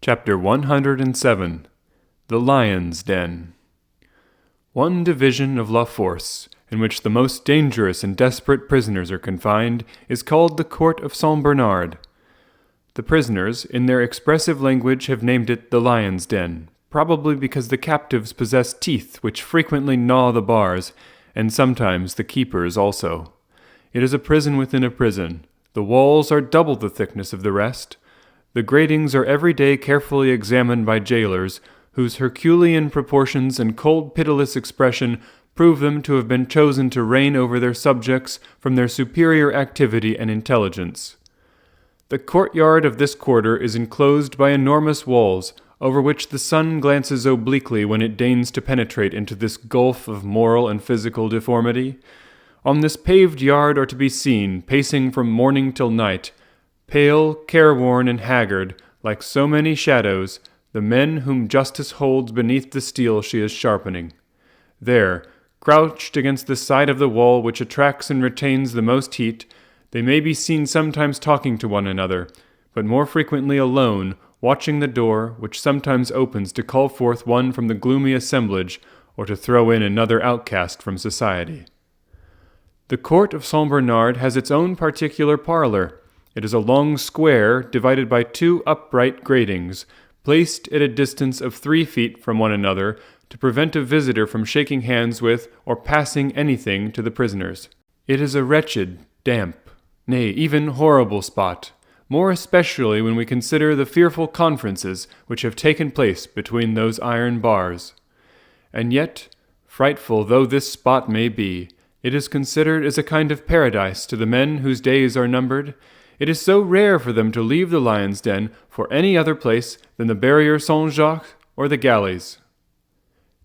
Chapter 107 The Lion's Den. One division of La Force, in which the most dangerous and desperate prisoners are confined, is called the Court of Saint Bernard. The prisoners, in their expressive language, have named it the Lion's Den, probably because the captives possess teeth which frequently gnaw the bars, and sometimes the keepers also. It is a prison within a prison. The walls are double the thickness of the rest. The gratings are every day carefully examined by jailers, whose Herculean proportions and cold pitiless expression prove them to have been chosen to reign over their subjects from their superior activity and intelligence. The courtyard of this quarter is enclosed by enormous walls, over which the sun glances obliquely when it deigns to penetrate into this gulf of moral and physical deformity. On this paved yard are to be seen, pacing from morning till night, pale, careworn, and haggard, like so many shadows, the men whom justice holds beneath the steel she is sharpening. There, crouched against the side of the wall which attracts and retains the most heat, they may be seen sometimes talking to one another, but more frequently alone, watching the door, which sometimes opens to call forth one from the gloomy assemblage, or to throw in another outcast from society. The Court of Saint Bernard has its own particular parlor. It is a long square divided by two upright gratings, placed at a distance of 3 feet from one another to prevent a visitor from shaking hands with or passing anything to the prisoners. It is a wretched, damp, nay, even horrible spot, more especially when we consider the fearful conferences which have taken place between those iron bars. And yet, frightful though this spot may be, it is considered as a kind of paradise to the men whose days are numbered. It is so rare for them to leave the lion's den for any other place than the barrier Saint-Jacques or the galleys.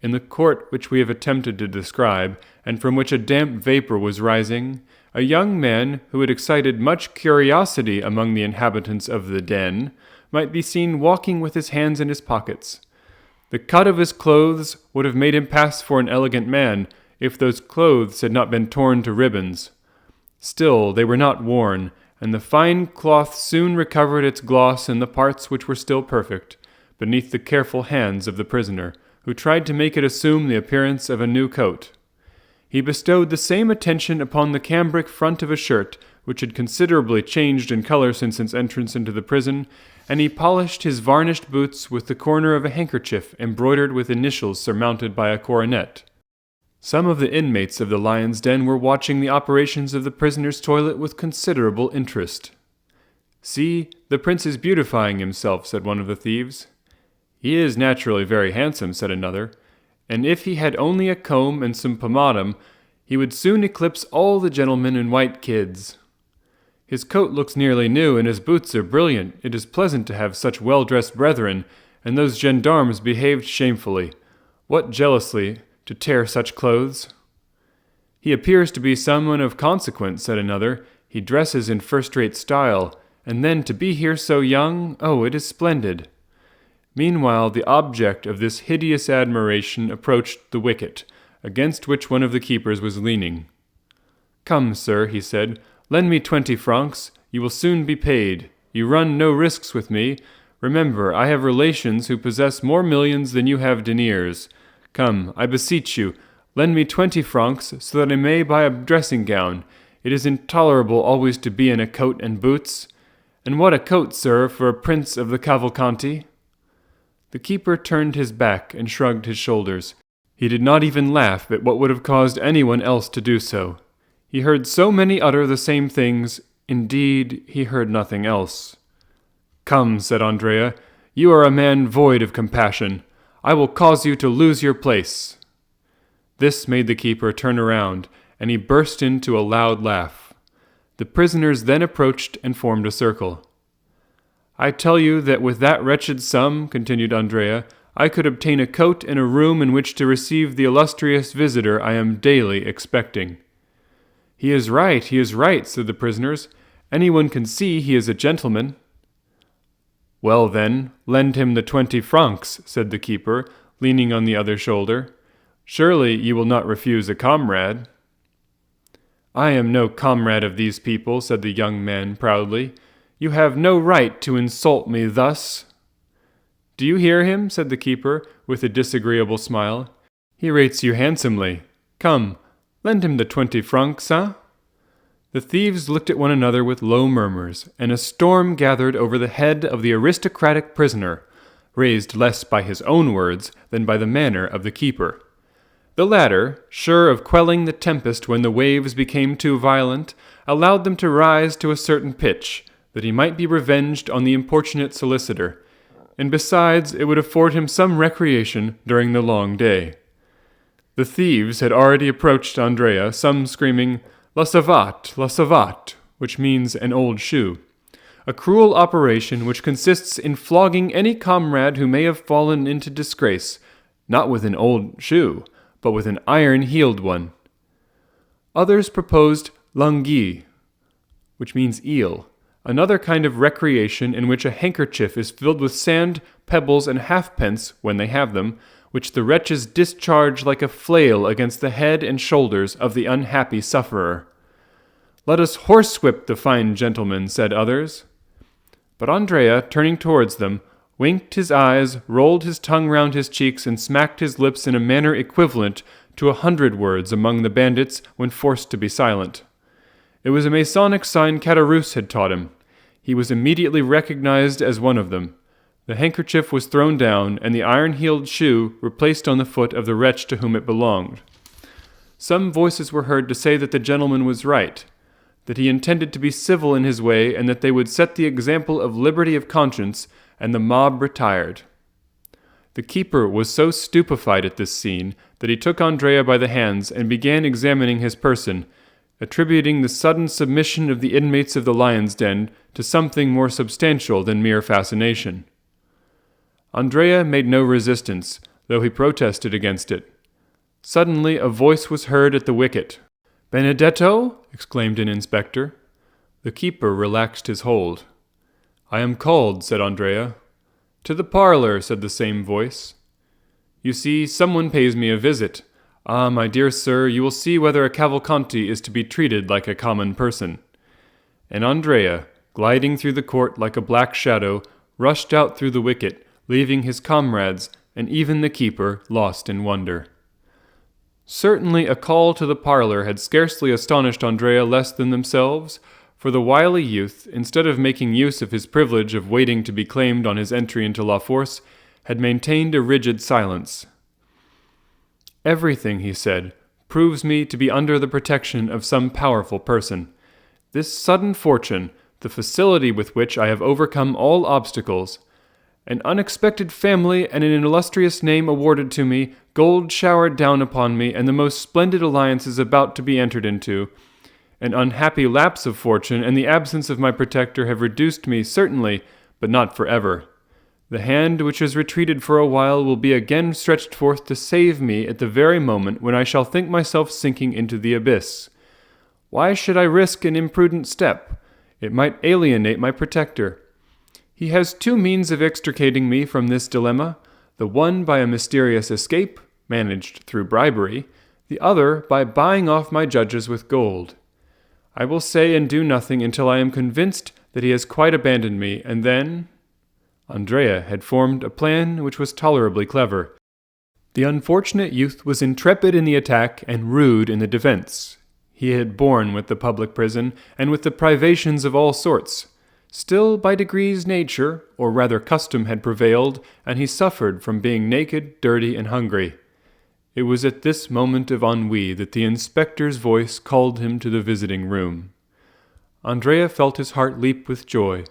In the court which we have attempted to describe, and from which a damp vapor was rising, a young man who had excited much curiosity among the inhabitants of the den might be seen walking with his hands in his pockets. The cut of his clothes would have made him pass for an elegant man if those clothes had not been torn to ribbons. Still, they were not worn, and the fine cloth soon recovered its gloss in the parts which were still perfect, beneath the careful hands of the prisoner, who tried to make it assume the appearance of a new coat. He bestowed the same attention upon the cambric front of a shirt, which had considerably changed in color since its entrance into the prison, and he polished his varnished boots with the corner of a handkerchief embroidered with initials surmounted by a coronet. Some of the inmates of the lion's den were watching the operations of the prisoner's toilet with considerable interest. "See, the prince is beautifying himself," said one of the thieves. "He is naturally very handsome," said another, "and if he had only a comb and some pomatum, he would soon eclipse all the gentlemen in white kids. His coat looks nearly new, and his boots are brilliant. It is pleasant to have such well-dressed brethren, and those gendarmes behaved shamefully. What jealously to tear such clothes." "He appears to be someone of consequence," said another. "He dresses in first-rate style, and then to be here so young, oh, it is splendid." Meanwhile, the object of this hideous admiration approached the wicket, against which one of the keepers was leaning. "Come, sir," he said, "lend me 20 francs. You will soon be paid. You run no risks with me. Remember, I have relations who possess more millions than you have deniers. Come, I beseech you, lend me 20 francs so that I may buy a dressing-gown. It is intolerable always to be in a coat and boots. And what a coat, sir, for a prince of the Cavalcanti!" The keeper turned his back and shrugged his shoulders. He did not even laugh at what would have caused anyone else to do so. He heard so many utter the same things. Indeed, he heard nothing else. "Come," said Andrea, "you are a man void of compassion. I will cause you to lose your place." This made the keeper turn around, and he burst into a loud laugh. The prisoners then approached and formed a circle. "I tell you that with that wretched sum," continued Andrea, "I could obtain a coat and a room in which to receive the illustrious visitor I am daily expecting." He is right," said the prisoners. "Anyone can see he is a gentleman." "Well, then, lend him the 20 francs," said the keeper, leaning on the other shoulder. "Surely you will not refuse a comrade." "I am no comrade of these people," said the young man proudly. "You have no right to insult me thus." "Do you hear him?" said the keeper, with a disagreeable smile. "He rates you handsomely. Come, lend him the 20 francs, eh?" The thieves looked at one another with low murmurs, and a storm gathered over the head of the aristocratic prisoner, raised less by his own words than by the manner of the keeper. The latter, sure of quelling the tempest when the waves became too violent, allowed them to rise to a certain pitch, that he might be revenged on the importunate solicitor, and besides it would afford him some recreation during the long day. The thieves had already approached Andrea, some screaming, "La savate, la savate," which means an old shoe, a cruel operation which consists in flogging any comrade who may have fallen into disgrace, not with an old shoe, but with an iron-heeled one. Others proposed l'anguille, which means eel, another kind of recreation in which a handkerchief is filled with sand, pebbles, and halfpence, when they have them, which the wretches discharge like a flail against the head and shoulders of the unhappy sufferer. "Let us horsewhip the fine gentleman," said others. But Andrea, turning towards them, winked his eyes, rolled his tongue round his cheeks, and smacked his lips in a manner equivalent to 100 words among the bandits when forced to be silent. It was a Masonic sign Caderousse had taught him. He was immediately recognized as one of them. The handkerchief was thrown down, and the iron-heeled shoe replaced on the foot of the wretch to whom it belonged. Some voices were heard to say that the gentleman was right, that he intended to be civil in his way, and that they would set the example of liberty of conscience, and the mob retired. The keeper was so stupefied at this scene that he took Andrea by the hands and began examining his person, attributing the sudden submission of the inmates of the lion's den to something more substantial than mere fascination. Andrea made no resistance, though he protested against it. Suddenly a voice was heard at the wicket. "Benedetto?" exclaimed an inspector. The keeper relaxed his hold. "I am called," said Andrea. "To the parlor," said the same voice. "You see, someone pays me a visit. Ah, my dear sir, you will see whether a Cavalcanti is to be treated like a common person." And Andrea, gliding through the court like a black shadow, rushed out through the wicket, leaving his comrades and even the keeper lost in wonder. Certainly a call to the parlor had scarcely astonished Andrea less than themselves, for the wily youth, instead of making use of his privilege of waiting to be claimed on his entry into La Force, had maintained a rigid silence. "Everything," he said, "proves me to be under the protection of some powerful person. This sudden fortune, the facility with which I have overcome all obstacles, an unexpected family and an illustrious name awarded to me, gold showered down upon me, and the most splendid alliances about to be entered into, an unhappy lapse of fortune and the absence of my protector have reduced me, certainly, but not for ever. The hand which has retreated for a while will be again stretched forth to save me at the very moment when I shall think myself sinking into the abyss. Why should I risk an imprudent step? It might alienate my protector. He has 2 means of extricating me from this dilemma, the one by a mysterious escape, managed through bribery, the other by buying off my judges with gold. I will say and do nothing until I am convinced that he has quite abandoned me, and then—" Andrea had formed a plan which was tolerably clever. The unfortunate youth was intrepid in the attack and rude in the defense. He had borne with the public prison and with the privations of all sorts. Still, by degrees nature, or rather custom, had prevailed, and he suffered from being naked, dirty, and hungry. It was at this moment of ennui that the inspector's voice called him to the visiting room. Andrea felt his heart leap with joy.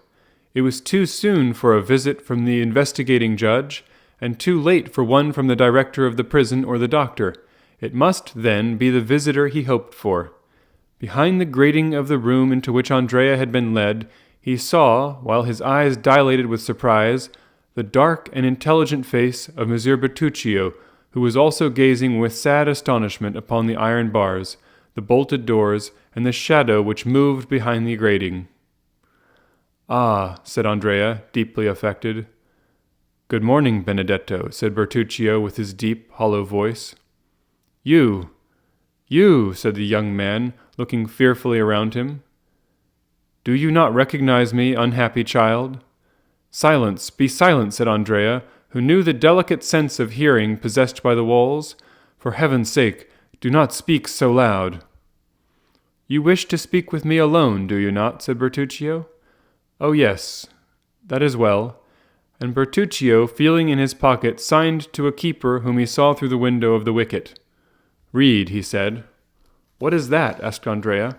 It was too soon for a visit from the investigating judge, and too late for one from the director of the prison or the doctor. It must, then, be the visitor he hoped for. Behind the grating of the room into which Andrea had been led, he saw, while his eyes dilated with surprise, the dark and intelligent face of Monsieur Bertuccio, who was also gazing with sad astonishment upon the iron bars, the bolted doors, and the shadow which moved behind the grating. "Ah," said Andrea, deeply affected. "Good morning, Benedetto," said Bertuccio with his deep, hollow voice. You, said the young man, looking fearfully around him. "Do you not recognize me, unhappy child?" "Silence, be silent," said Andrea, who knew the delicate sense of hearing possessed by the walls. For heaven's sake, do not speak so loud. You wish to speak with me alone, do you not? Said Bertuccio. Oh, yes, that is well. And Bertuccio, feeling in his pocket, signed to a keeper whom he saw through the window of the wicket. Read, he said. What is that? Asked Andrea.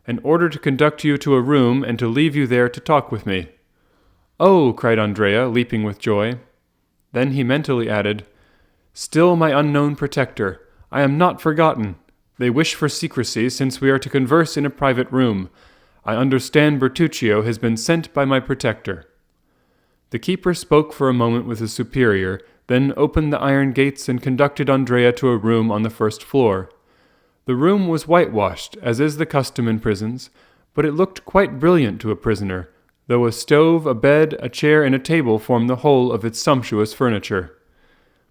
An order to conduct you to a room and to leave you there to talk with me. Oh, cried Andrea, leaping with joy. Then he mentally added, Still my unknown protector, I am not forgotten. They wish for secrecy, since we are to converse in a private room. I understand Bertuccio has been sent by my protector. The keeper spoke for a moment with his superior, then opened the iron gates and conducted Andrea to a room on the first floor. The room was whitewashed, as is the custom in prisons, but it looked quite brilliant to a prisoner, though a stove, a bed, a chair, and a table formed the whole of its sumptuous furniture.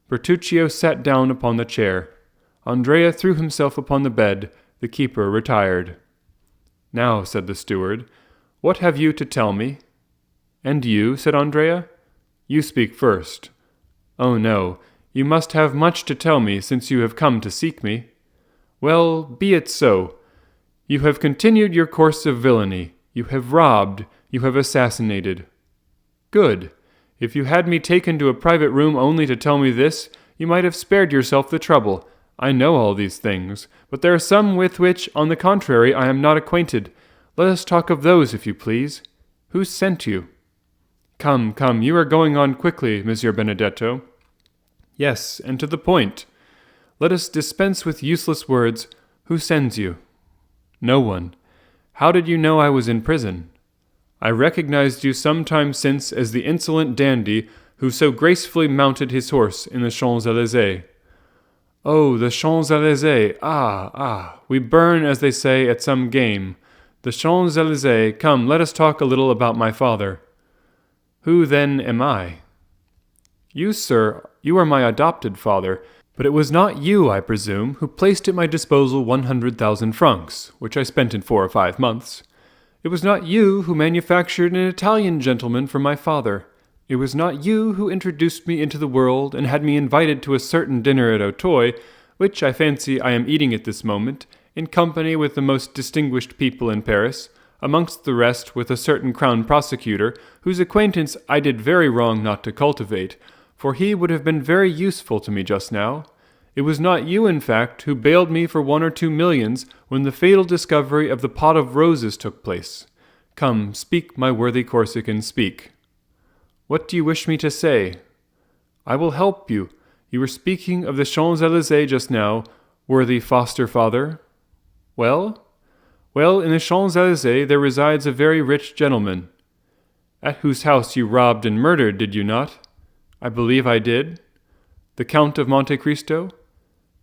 Bertuccio sat down upon the chair. Andrea threw himself upon the bed. The keeper retired. Now, said the steward, what have you to tell me? And you, said Andrea, you speak first. Oh, no, you must have much to tell me, since you have come to seek me. Well, be it so. You have continued your course of villainy. You have robbed. You have assassinated. Good. If you had me taken to a private room only to tell me this, you might have spared yourself the trouble. I know all these things, but there are some with which, on the contrary, I am not acquainted. Let us talk of those, if you please. Who sent you? Come, you are going on quickly, Monsieur Benedetto. Yes, and to the point. Let us dispense with useless words. Who sends you? No one. How did you know I was in prison? I recognized you some time since as the insolent dandy who so gracefully mounted his horse in the Champs-Élysées. Oh, the Champs-Élysées! Ah! We burn, as they say, at some game. The Champs-Élysées, come, let us talk a little about my father. Who, then, am I? You, sir, you are my adopted father, but it was not you, I presume, who placed at my disposal 100,000 francs, which I spent in 4 or 5 months. It was not you who manufactured an Italian gentleman for my father. It was not you who introduced me into the world and had me invited to a certain dinner at Auteuil, which I fancy I am eating at this moment, in company with the most distinguished people in Paris, amongst the rest with a certain crown prosecutor, whose acquaintance I did very wrong not to cultivate, for he would have been very useful to me just now. It was not you, in fact, who bailed me for 1 or 2 millions when the fatal discovery of the pot of roses took place. Come, speak, my worthy Corsican, speak. What do you wish me to say? I will help you. You were speaking of the Champs-Élysées just now, worthy foster father. Well? Well, in the Champs-Élysées there resides a very rich gentleman, at whose house you robbed and murdered, did you not? I believe I did. The Count of Monte Cristo?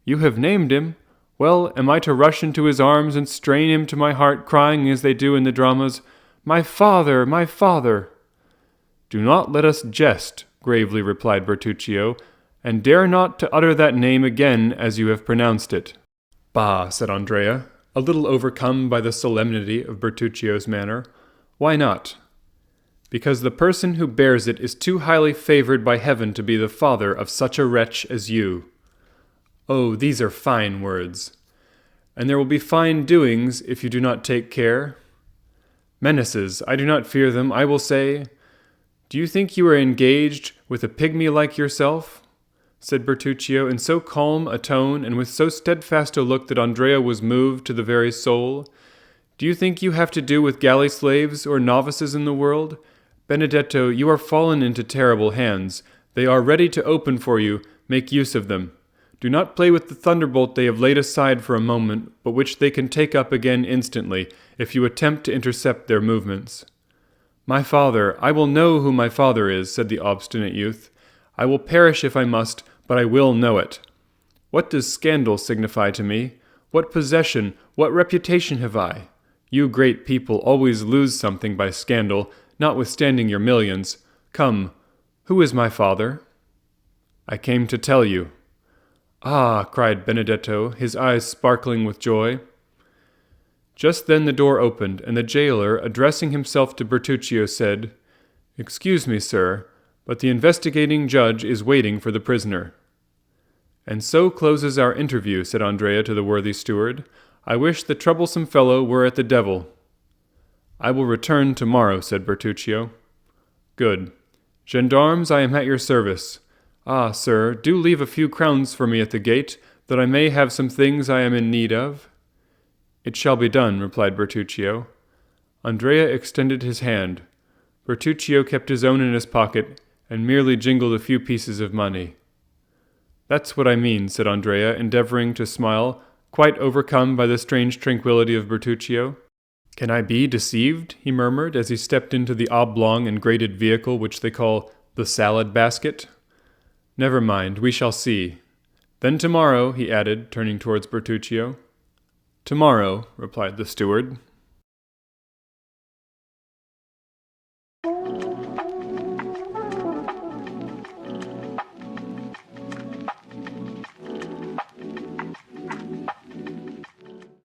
You have named him. Well, am I to rush into his arms and strain him to my heart, crying as they do in the dramas, My father, my father! Do not let us jest, gravely replied Bertuccio, and dare not to utter that name again as you have pronounced it. Bah, said Andrea, a little overcome by the solemnity of Bertuccio's manner. Why not? Because the person who bears it is too highly favored by heaven to be the father of such a wretch as you. Oh, these are fine words. And there will be fine doings if you do not take care. Menaces, I do not fear them. I will say, Do you think you are engaged with a pygmy like yourself? Said Bertuccio in so calm a tone and with so steadfast a look that Andrea was moved to the very soul. Do you think you have to do with galley slaves or novices in the world? Benedetto, you are fallen into terrible hands. They are ready to open for you. Make use of them. Do not play with the thunderbolt they have laid aside for a moment, but which they can take up again instantly, if you attempt to intercept their movements. My father, I will know who my father is, said the obstinate youth. I will perish if I must, but I will know it. What does scandal signify to me? What possession, what reputation have I? You great people always lose something by scandal, notwithstanding your millions. Come, who is my father? I came to tell you. Ah, cried Benedetto, his eyes sparkling with joy. Just then the door opened, and the jailer, addressing himself to Bertuccio, said, Excuse me, sir, but the investigating judge is waiting for the prisoner." "And so closes our interview," said Andrea to the worthy steward. "I wish the troublesome fellow were at the devil." "I will return tomorrow," said Bertuccio. "Good. Gendarmes, I am at your service. Ah, sir, do leave a few crowns for me at the gate, that I may have some things I am in need of." "It shall be done," replied Bertuccio. Andrea extended his hand. Bertuccio kept his own in his pocket, and merely jingled a few pieces of money. "That's what I mean," said Andrea, endeavoring to smile, quite overcome by the strange tranquillity of Bertuccio. "Can I be deceived?" he murmured, as he stepped into the oblong and grated vehicle which they call the salad basket. "Never mind, we shall see. Then tomorrow," he added, turning towards Bertuccio. "Tomorrow," replied the steward.